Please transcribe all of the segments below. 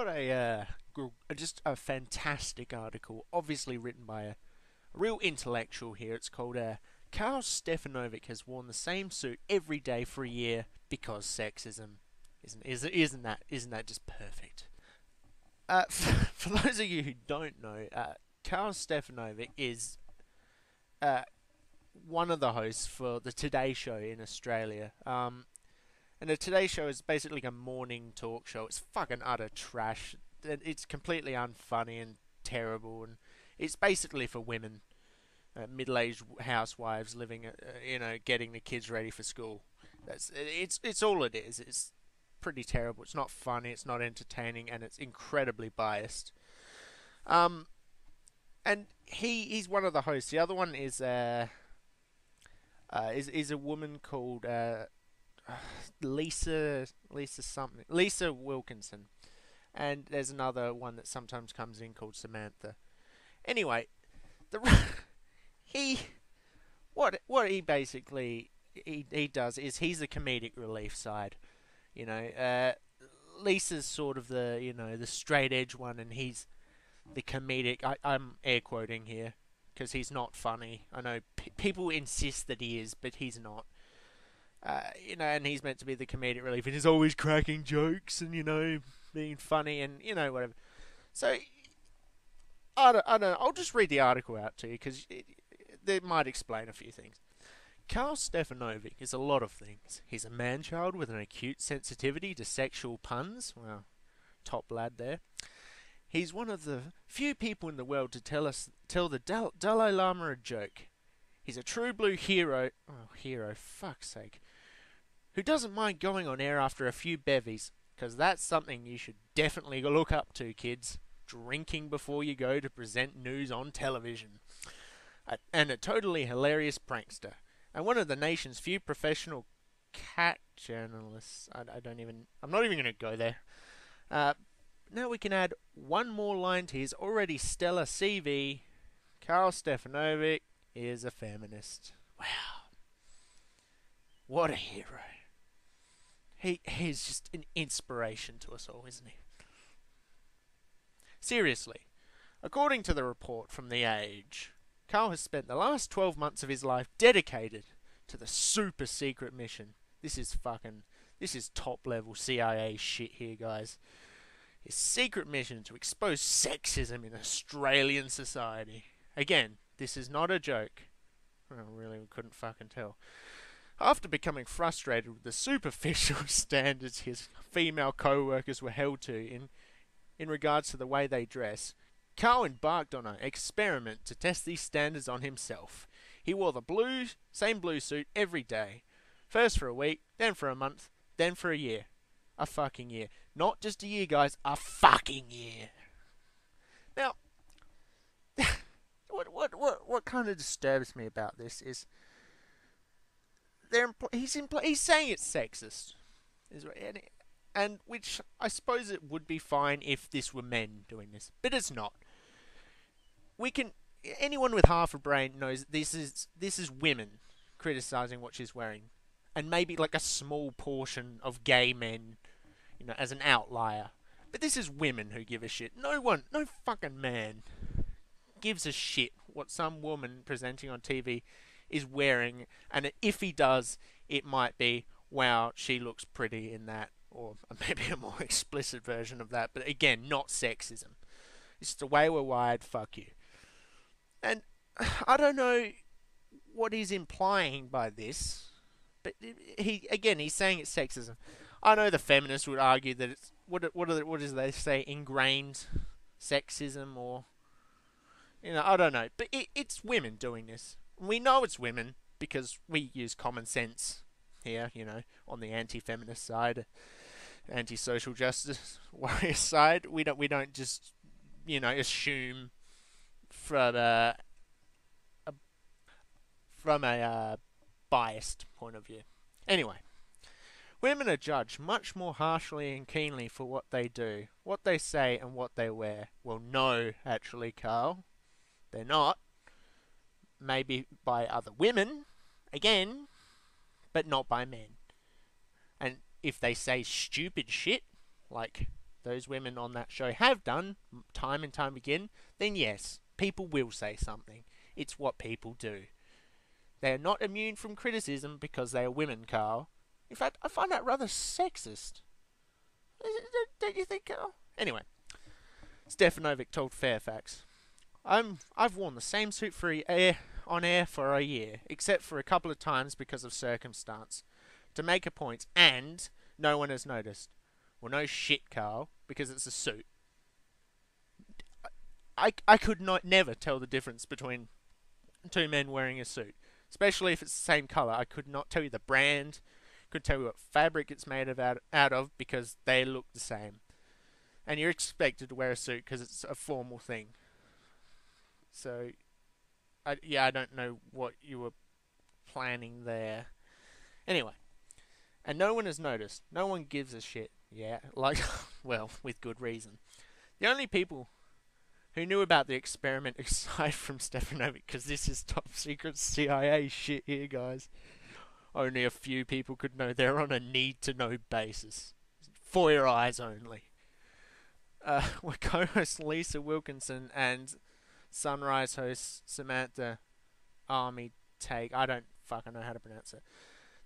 got just a fantastic article, obviously written by a real intellectual here. It's called Karl Stefanovic has worn the same suit every day for a year because sexism. Isn't that just perfect? For those of you who don't know, Karl Stefanovic is one of the hosts for the Today Show in Australia. And the Today Show is basically a morning talk show. It's fucking utter trash. It's completely unfunny and terrible, and it's basically for women, middle-aged housewives living, getting the kids ready for school. It's all it is. It's pretty terrible. It's not funny. It's not entertaining, and it's incredibly biased. And he's one of the hosts. The other one is a woman called Lisa Wilkinson, and there's another one that sometimes comes in called Samantha. Anyway, the he what he basically he does is he's the comedic relief side. Lisa's sort of the straight edge one, and he's the comedic. I'm air quoting here because he's not funny. I know people insist that he is, but he's not. And he's meant to be the comedic relief, and he's always cracking jokes and being funny and whatever. So I don't know. I'll just read the article out to you because they might explain a few things. Karl Stefanovic is a lot of things. He's a man-child with an acute sensitivity to sexual puns. Well, top lad there. He's one of the few people in the world to tell the Dalai Lama a joke. He's a true blue hero. Oh, hero, fuck's sake. Who doesn't mind going on air after a few bevies, because that's something you should definitely look up to, kids. Drinking before you go to present news on television. And a totally hilarious prankster. And one of the nation's few professional cat journalists. I'm not even going to go there. Now we can add one more line to his already stellar CV. Karl Stefanovic is a feminist. Wow. What a hero. He's just an inspiration to us all, isn't he? Seriously, according to the report from The Age, Karl has spent the last 12 months of his life dedicated to the super secret mission. This is top level CIA shit here, guys. His secret mission to expose sexism in Australian society. Again, this is not a joke. Well, really, we couldn't fucking tell. After becoming frustrated with the superficial standards his female co-workers were held to in regards to the way they dress, Karl embarked on an experiment to test these standards on himself. He wore the same blue suit every day. First for a week, then for a month, then for a year. A fucking year. Not just a year, guys. A fucking year. Now, what kind of disturbs me about this is he's saying it's sexist, and which I suppose it would be fine if this were men doing this, but it's not. Anyone with half a brain knows this is women criticizing what she's wearing, and maybe like a small portion of gay men, as an outlier. But this is women who give a shit. No fucking man gives a shit what some woman presenting on TV is wearing, and if he does, it might be, wow, she looks pretty in that, or maybe a more explicit version of that, but again, not sexism. It's the way we're wired, fuck you. And I don't know what he's implying by this, but he's saying it's sexism. I know the feminists would argue that it's, what does they say, ingrained sexism, or, I don't know, but it's women doing this. We know it's women because we use common sense here, on the anti-feminist side, anti-social justice warrior side. We don't just, assume from a biased point of view. Anyway, women are judged much more harshly and keenly for what they do, what they say, and what they wear. Well, no, actually, Karl, they're not. Maybe by other women, again, but not by men. And if they say stupid shit, like those women on that show have done time and time again, then yes, people will say something. It's what people do. They are not immune from criticism because they are women, Karl. In fact, I find that rather sexist. Don't you think, Karl? Anyway, Stefanovic told Fairfax, I've worn the same suit on air for a year, except for a couple of times because of circumstance, to make a point, and no one has noticed. Well, no shit, Karl, because it's a suit. I could never tell the difference between two men wearing a suit, especially if it's the same colour. I could not tell you the brand, could tell you what fabric it's made out of because they look the same. And you're expected to wear a suit because it's a formal thing. So, I don't know what you were planning there. Anyway, and no one has noticed. No one gives a shit. Yeah, like, well, with good reason. The only people who knew about the experiment aside from Stefanovic, because this is top secret CIA shit here, guys. Only a few people could know. They're on a need-to-know basis. For your eyes only. Were co-host Lisa Wilkinson and Sunrise host Samantha Army Take. I don't fucking know how to pronounce it.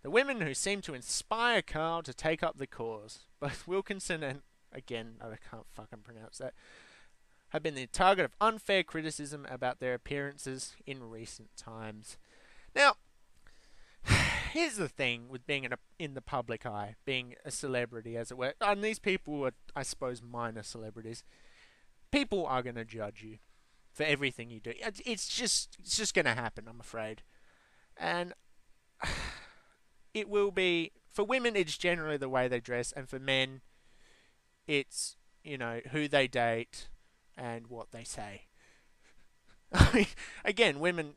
The women who seem to inspire Karl to take up the cause. Both Wilkinson and, again, I can't fucking pronounce that, have been the target of unfair criticism about their appearances in recent times. Now, here's the thing with being in the public eye, being a celebrity, as it were, and these people are, I suppose, minor celebrities. People are going to judge you for everything you do. It's just going to happen, I'm afraid. And it will be, for women, it's generally the way they dress, and for men, it's, who they date and what they say. Again, women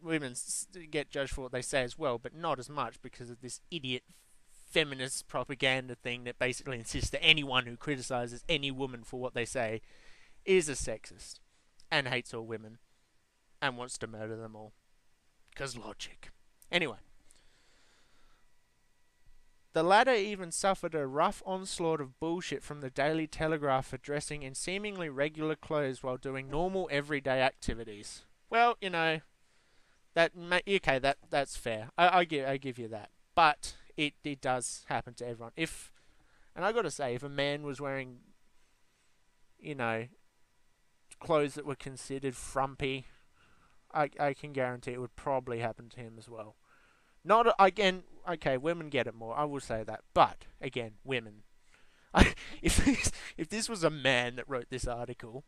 get judged for what they say as well, but not as much because of this idiot feminist propaganda thing that basically insists that anyone who criticizes any woman for what they say is a sexist and hates all women and wants to murder them all. 'Cause logic. Anyway. The latter even suffered a rough onslaught of bullshit from the Daily Telegraph for dressing in seemingly regular clothes while doing normal everyday activities. Well, that's fair. I give you that. But it does happen to everyone. And I got to say, if a man was wearing, clothes that were considered frumpy, I can guarantee it would probably happen to him as well. Not again. Okay, women get it more. I will say that, but again, women. If this was a man that wrote this article,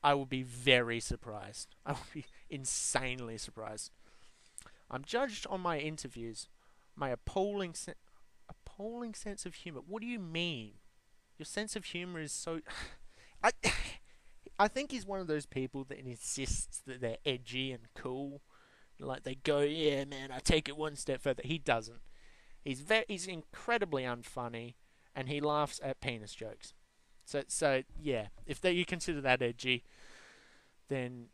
I would be very surprised. I would be insanely surprised. I'm judged on my interviews, my appalling sense of humor. What do you mean? Your sense of humor is so. I think he's one of those people that insists that they're edgy and cool. Like they go, yeah, man, I take it one step further. He doesn't. He's incredibly unfunny, and he laughs at penis jokes. So yeah, if you consider that edgy, then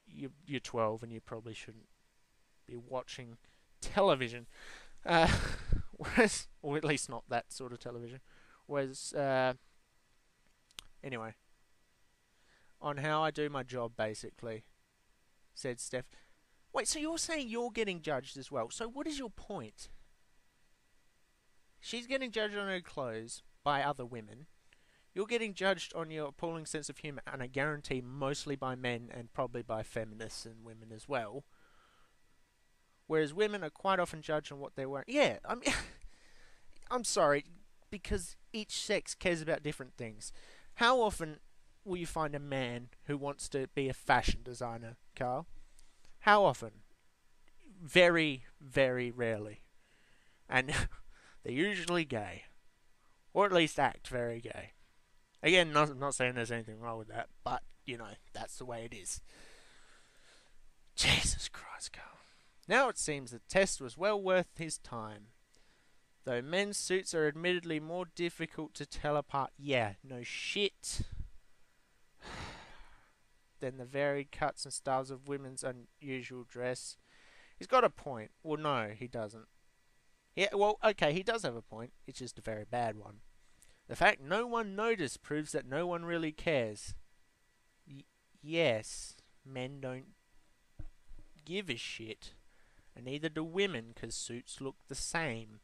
you're 12 and you probably shouldn't be watching television. Whereas, or at least not that sort of television. Whereas, anyway, on how I do my job, basically, said Steph. Wait, so you're saying you're getting judged as well? So what is your point? She's getting judged on her clothes by other women. You're getting judged on your appalling sense of humour, and I guarantee mostly by men and probably by feminists and women as well. Whereas women are quite often judged on what they're wearing. Yeah, I'm sorry, because each sex cares about different things. How often will you find a man who wants to be a fashion designer, Karl? How often? Very, very rarely. And they're usually gay. Or at least act very gay. Again, I'm not saying there's anything wrong with that, but, that's the way it is. Jesus Christ, Karl. Now it seems the test was well worth his time. Though men's suits are admittedly more difficult to tell apart. Yeah, no shit. Than the varied cuts and styles of women's unusual dress. He's got a point. Well, no, he doesn't. Yeah, well, okay, he does have a point. It's just a very bad one. The fact no one noticed proves that no one really cares. Yes, men don't give a shit. And neither do women, 'cause suits look the same.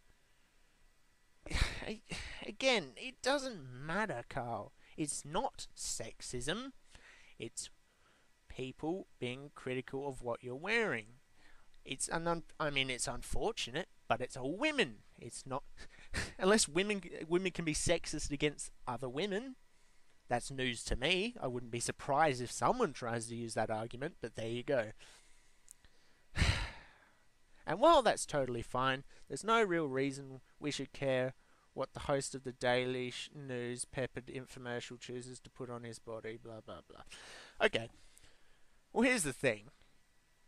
Again, it doesn't matter, Karl. It's not sexism. It's people being critical of what you're wearing. It's it's unfortunate, but it's all women. It's not unless women can be sexist against other women. That's news to me. I wouldn't be surprised if someone tries to use that argument, but there you go. And while that's totally fine, there's no real reason we should care what the host of the Daily News peppered infomercial chooses to put on his body, blah blah blah. Okay, well here's the thing.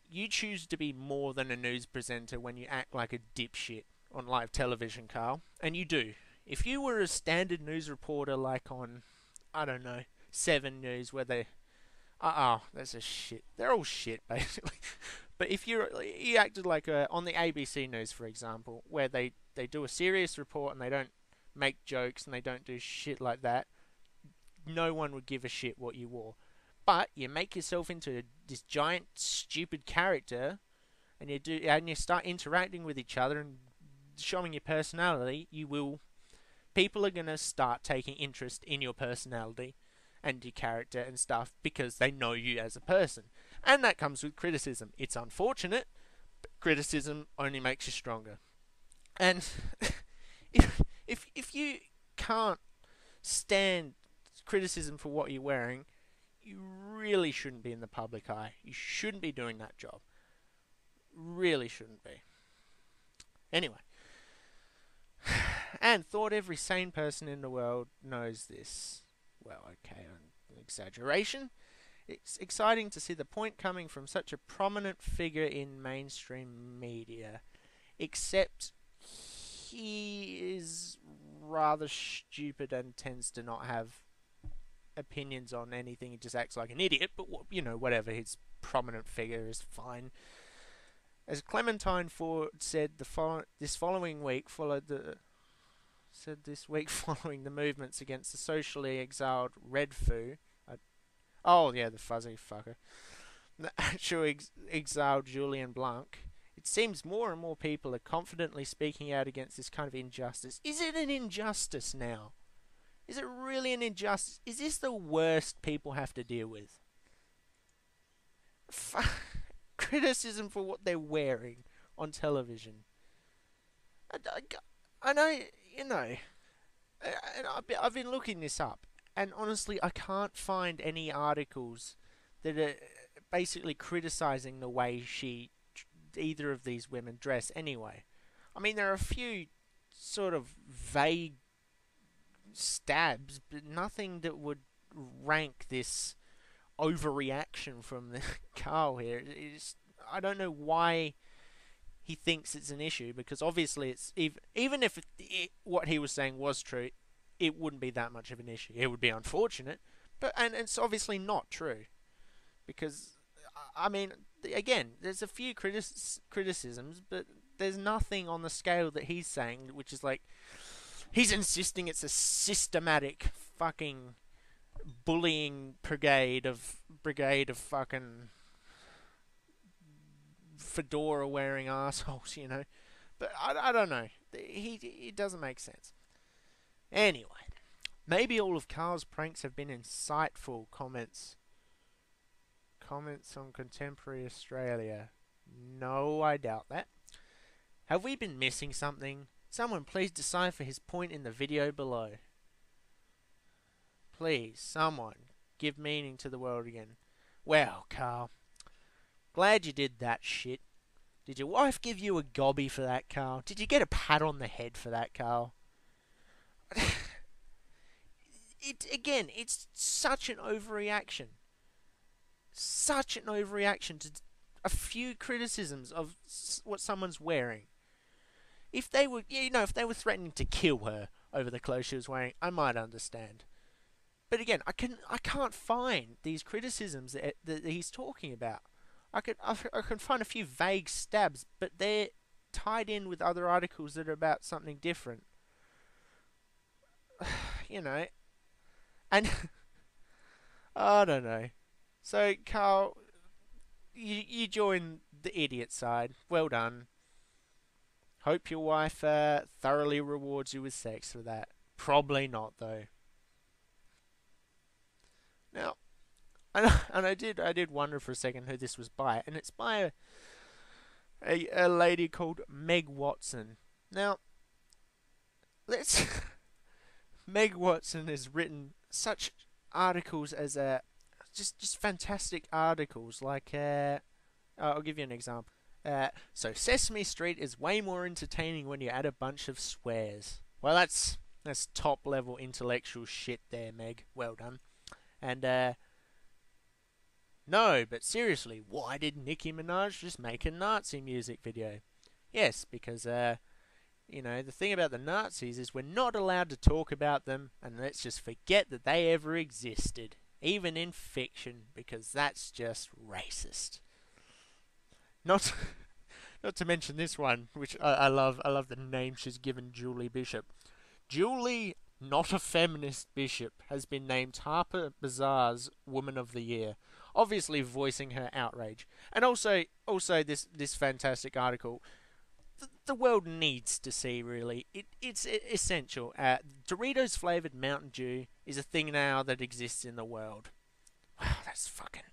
You choose to be more than a news presenter when you act like a dipshit on live television, Karl. And you do. If you were a standard news reporter like on, I don't know, 7 News where they... that's a shit. They're all shit, basically. But if you acted like on the ABC News, for example, where they do a serious report and they don't make jokes and they don't do shit like that, no one would give a shit what you wore. But you make yourself into this giant stupid character, and you start interacting with each other and showing your personality. People are gonna start taking interest in your personality and your character and stuff because they know you as a person, and that comes with criticism. It's unfortunate, but criticism only makes you stronger. And if you can't stand criticism for what you're wearing, you really shouldn't be in the public eye. You shouldn't be doing that job. Really shouldn't be. Anyway. And thought every sane person in the world knows this. Well, okay, an exaggeration. It's exciting to see the point coming from such a prominent figure in mainstream media. Except he is rather stupid and tends to not have opinions on anything. He just acts like an idiot, but whatever. His prominent figure is fine. As Clementine Ford said, following the movements against the socially exiled Red Foo. The fuzzy fucker. The actual exiled Julian Blanc. It seems more and more people are confidently speaking out against this kind of injustice. Is it an injustice now? Is it really an injustice? Is this the worst people have to deal with? Criticism for what they're wearing on television. I know, I've been looking this up, and honestly, I can't find any articles that are basically criticizing the way either of these women dress anyway. I mean, there are a few sort of vague stabs, but nothing that would rank this overreaction from the Karl here. I don't know why he thinks it's an issue, because obviously it's even if what he was saying was true, it wouldn't be that much of an issue. It would be unfortunate, and it's obviously not true, because I mean, again, there's a few criticisms, but there's nothing on the scale that he's saying, which is like he's insisting it's a systematic fucking bullying brigade of fucking fedora wearing assholes, But I don't know. It doesn't make sense. Anyway, maybe all of Karl's pranks have been insightful. Comments on contemporary Australia. No, I doubt that. Have we been missing something? Someone please decipher his point in the video below. Please, someone, give meaning to the world again. Well, Karl, glad you did that shit. Did your wife give you a gobby for that, Karl? Did you get a pat on the head for that, Karl? It's such an overreaction. Such an overreaction to a few criticisms of what someone's wearing. If they were, if they were threatening to kill her over the clothes she was wearing, I might understand. But again, I can't find these criticisms that he's talking about. I can find a few vague stabs, but they're tied in with other articles that are about something different. you know, and I don't know. So, Carl, you join the idiot side. Well done. Hope your wife thoroughly rewards you with sex for that. Probably not, though. Now, and I did wonder for a second who this was by, and it's by a lady called Meg Watson. Now, let's. Meg Watson has written such articles as just fantastic articles. Like, I'll give you an example. So Sesame Street is way more entertaining when you add a bunch of swears. Well, that's top level intellectual shit there, Meg. Well done. And no, but seriously, why did Nicki Minaj just make a Nazi music video? Yes, because the thing about the Nazis is we're not allowed to talk about them, and let's just forget that they ever existed, even in fiction, because that's just racist. Not, not to mention this one, which I love. I love the name she's given Julie Bishop. Julie, not a feminist Bishop, has been named Harper Bazaar's Woman of the Year, obviously voicing her outrage. And also this fantastic article. The world needs to see, really. It's essential. Doritos flavored Mountain Dew is a thing now that exists in the world. Wow, that's fucking.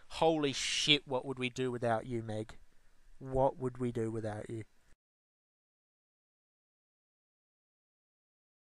Holy shit, what would we do without you, Meg? What would we do without you?